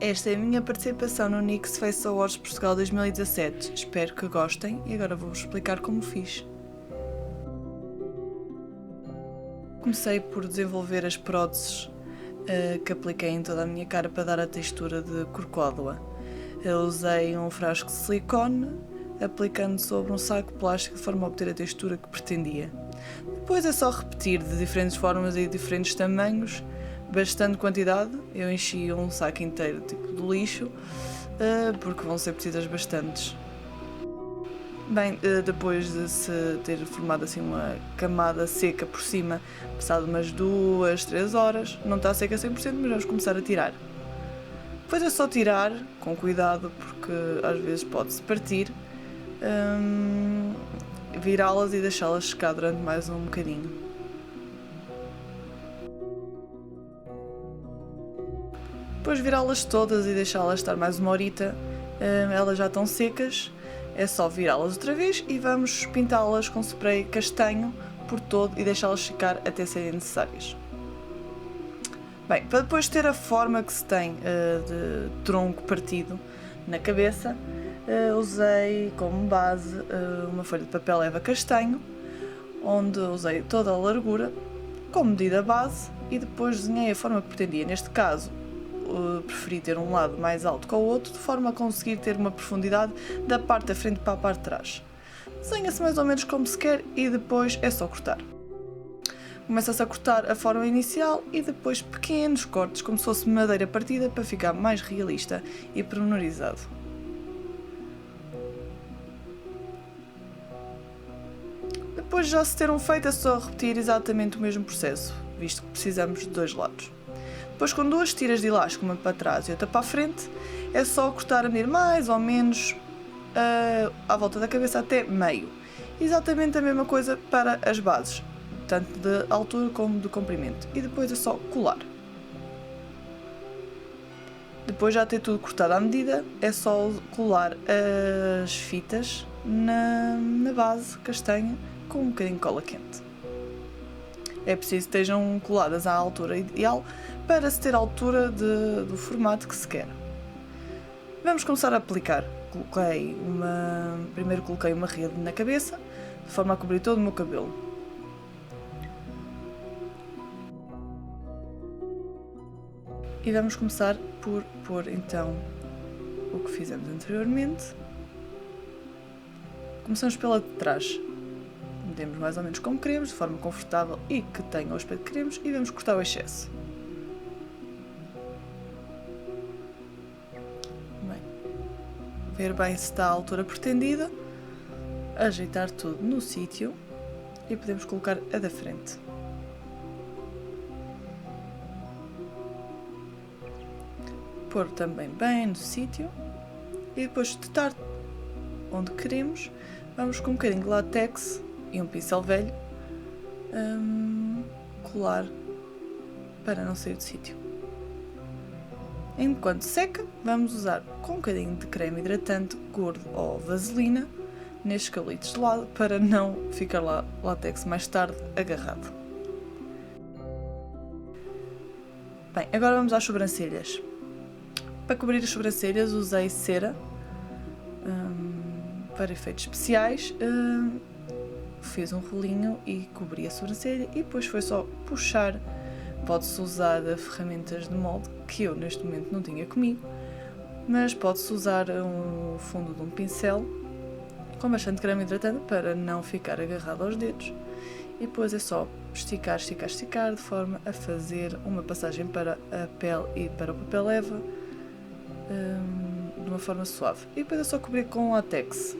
esta é a minha participação no Nix Face Awards Portugal 2017. Espero que gostem e agora vou-vos explicar como fiz. Comecei por desenvolver as próteses que apliquei em toda a minha cara para dar a textura de corcódua. Eu usei um frasco de silicone, aplicando sobre um saco de plástico de forma a obter a textura que pretendia. Depois é só repetir de diferentes formas e diferentes tamanhos, bastante quantidade. Eu enchi um saco inteiro tipo de lixo, porque vão ser precisas bastantes. Bem, depois de se ter formado assim uma camada seca por cima, passado umas 2, 3 horas, não está seca 100%, mas vamos começar a tirar. Depois é só tirar, com cuidado, porque às vezes pode-se partir, virá-las e deixá-las secar durante mais um bocadinho. Depois virá-las todas e deixá-las estar mais uma horita, elas já estão secas. É só virá-las outra vez e vamos pintá-las com spray castanho por todo e deixá-las secar até serem necessárias. Bem, para depois ter a forma que se tem de tronco partido na cabeça, usei como base uma folha de papel eva castanho, onde usei toda a largura como medida base e depois desenhei a forma que pretendia. Neste caso, preferi ter um lado mais alto que o outro, de forma a conseguir ter uma profundidade da parte da frente para a parte de trás. Desenha-se mais ou menos como se quer e depois é só cortar. Começa-se a cortar a forma inicial e depois pequenos cortes, como se fosse madeira partida, para ficar mais realista e pormenorizado. Depois já se ter um feito, é só repetir exatamente o mesmo processo, visto que precisamos de dois lados. Depois, com duas tiras de elástico, uma para trás e outra para a frente, é só cortar a medir mais ou menos à volta da cabeça até meio. Exatamente a mesma coisa para as bases, tanto de altura como de comprimento. E depois é só colar. Depois já ter tudo cortado à medida, é só colar as fitas na base castanha com um bocadinho de cola quente. É preciso que estejam coladas à altura ideal para se ter a altura do formato que se quer. Vamos começar a aplicar. Primeiro coloquei uma rede na cabeça, de forma a cobrir todo o meu cabelo. E vamos começar por pôr então o que fizemos anteriormente. Começamos pela de trás. Medemos mais ou menos como queremos, de forma confortável e que tenha o aspecto que queremos, e vamos cortar o excesso. Bem, ver bem se está à altura pretendida, ajeitar tudo no sítio e podemos colocar a da frente. Pôr também bem no sítio e depois de estar onde queremos, vamos com um bocadinho de látex e um pincel velho colar para não sair do sítio. Enquanto seca, vamos usar com um bocadinho de creme hidratante gordo ou vaselina nestes cabelitos de lado para não ficar lá látex mais tarde agarrado. Bem, agora vamos às sobrancelhas. Para cobrir as sobrancelhas usei cera para efeitos especiais. Fiz um rolinho e cobri a sobrancelha e depois foi só puxar. Pode-se usar ferramentas de molde, que eu neste momento não tinha comigo, mas pode-se usar o fundo de um pincel com bastante creme hidratante para não ficar agarrado aos dedos. E depois é só esticar, esticar, esticar, de forma a fazer uma passagem para a pele e para o papel eva de uma forma suave. E depois é só cobrir com látex.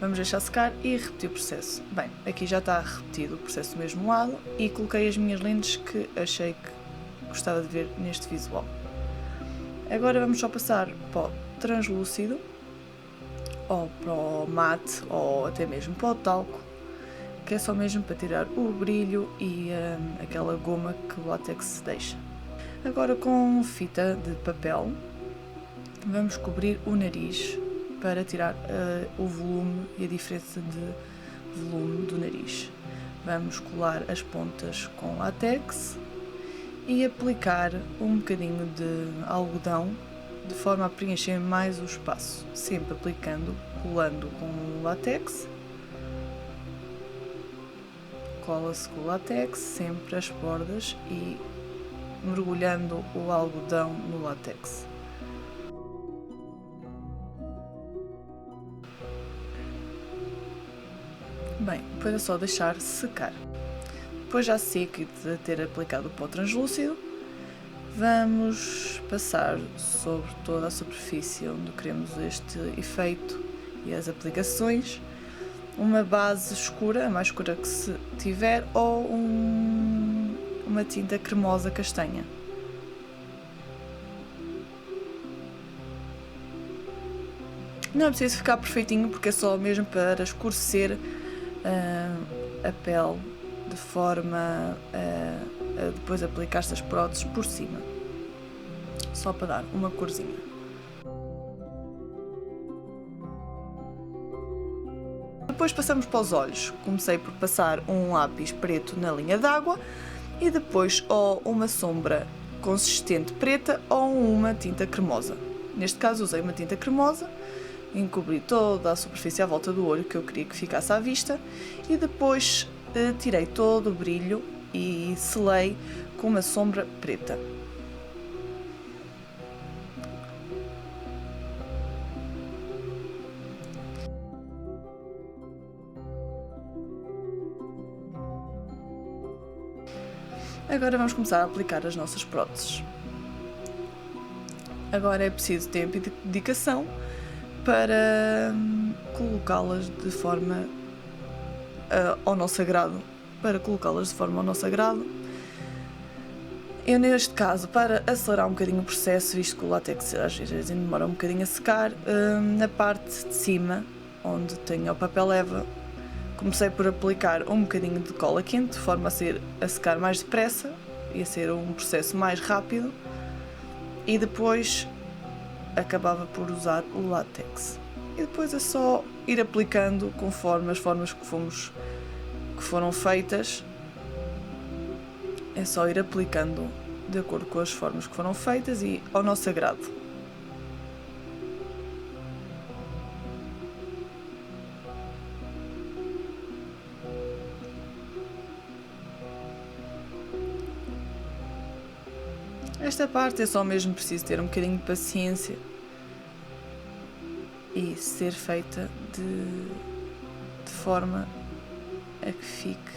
Vamos deixar secar e repetir o processo. Bem, aqui já está repetido o processo do mesmo lado e coloquei as minhas lentes que achei que gostava de ver neste visual. Agora vamos só passar para o translúcido, ou para o mate, ou até mesmo para o talco, que é só mesmo para tirar o brilho e aquela goma que o látex deixa. Agora com fita de papel, vamos cobrir o nariz para tirar o volume e a diferença de volume do nariz. Vamos colar as pontas com látex e aplicar um bocadinho de algodão de forma a preencher mais o espaço, sempre aplicando, colando com o látex, cola-se com o látex, sempre as bordas e mergulhando o algodão no látex. Bem, depois é só deixar secar. Depois já seco e de ter aplicado o pó translúcido, vamos passar sobre toda a superfície onde queremos este efeito e as aplicações uma base escura, a mais escura que se tiver, ou uma tinta cremosa castanha. Não é preciso ficar perfeitinho porque é só mesmo para escurecer a pele de forma a depois aplicar estas próteses por cima, só para dar uma corzinha. Depois passamos para os olhos. Comecei por passar um lápis preto na linha d'água e depois ou uma sombra consistente preta ou uma tinta cremosa. Neste caso usei uma tinta cremosa, encobri toda a superfície à volta do olho que eu queria que ficasse à vista e depois tirei todo o brilho e selei com uma sombra preta. Agora vamos começar a aplicar as nossas próteses. Agora é preciso tempo e dedicação para colocá-las de forma ao nosso agrado. Eu, neste caso, para acelerar um bocadinho o processo, visto que o látex às vezes demora um bocadinho a secar, na parte de cima, onde tenho o papel eva, comecei por aplicar um bocadinho de cola quente, de forma a secar mais depressa e a ser um processo mais rápido, e depois acabava por usar o látex. E depois é só ir aplicando conforme as formas que foram feitas. É só ir aplicando de acordo com as formas que foram feitas e ao nosso agrado. Esta parte é só mesmo preciso ter um bocadinho de paciência e ser feita de forma a que fique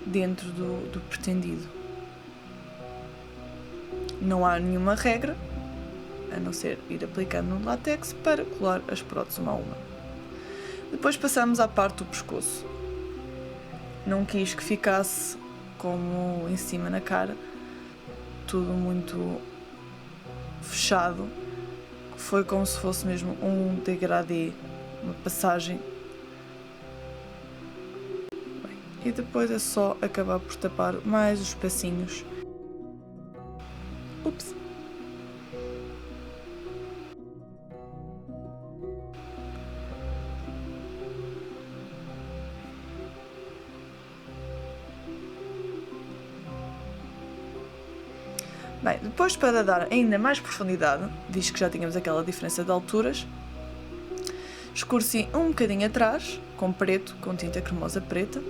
dentro do pretendido. Não há nenhuma regra, a não ser ir aplicando no látex para colar as próteses uma a uma. Depois passamos à parte do pescoço. Não quis que ficasse como em cima na cara, tudo muito fechado. Foi como se fosse mesmo um degradê, uma passagem. E depois é só acabar por tapar mais os espacinhos. Ups! Bem, depois para dar ainda mais profundidade, visto que já tínhamos aquela diferença de alturas, escureci um bocadinho atrás, com preto, com tinta cremosa preta.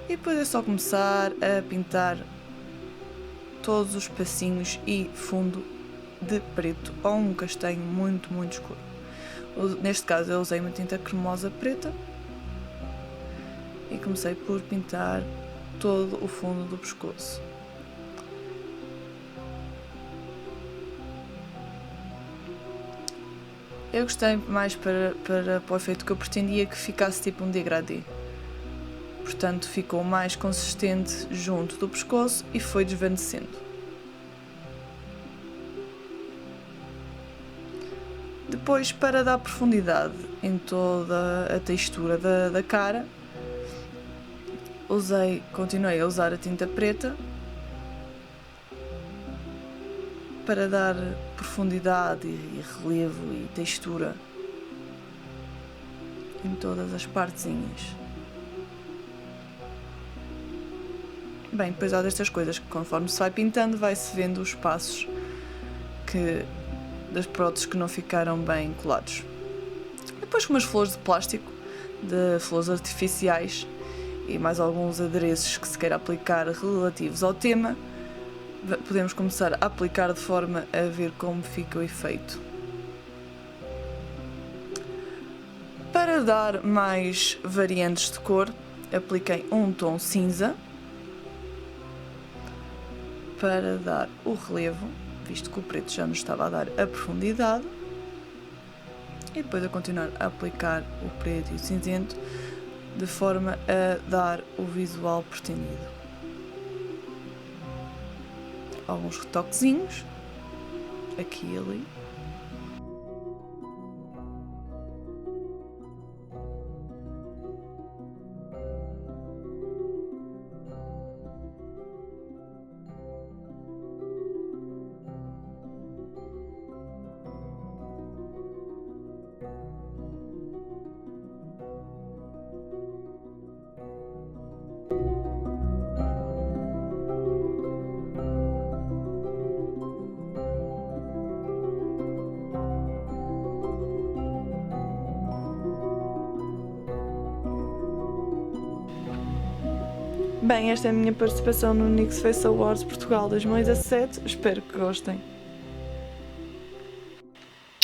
E depois é só começar a pintar todos os espacinhos e fundo de preto ou um castanho muito, muito escuro. Neste caso eu usei uma tinta cremosa preta e comecei por pintar todo o fundo do pescoço. Eu gostei mais para o efeito que eu pretendia que ficasse tipo um degradê. Portanto, ficou mais consistente junto do pescoço e foi desvanecendo. Depois, para dar profundidade em toda a textura da cara, continuei a usar a tinta preta para dar profundidade e relevo e textura em todas as partezinhas. Bem, depois há destas coisas que conforme se vai pintando vai-se vendo os espaços das próteses que não ficaram bem colados. Depois com umas flores de plástico, de flores artificiais e mais alguns adereços que se queira aplicar relativos ao tema, podemos começar a aplicar de forma a ver como fica o efeito. Para dar mais variantes de cor, apliquei um tom cinza para dar o relevo, visto que o preto já nos estava a dar a profundidade. E depois a continuar a aplicar o preto e o cinzento de forma a dar o visual pretendido. Alguns retoquezinhos, aqui e ali. Bem, esta é a minha participação no Nix Face Awards Portugal 2017. Espero que gostem.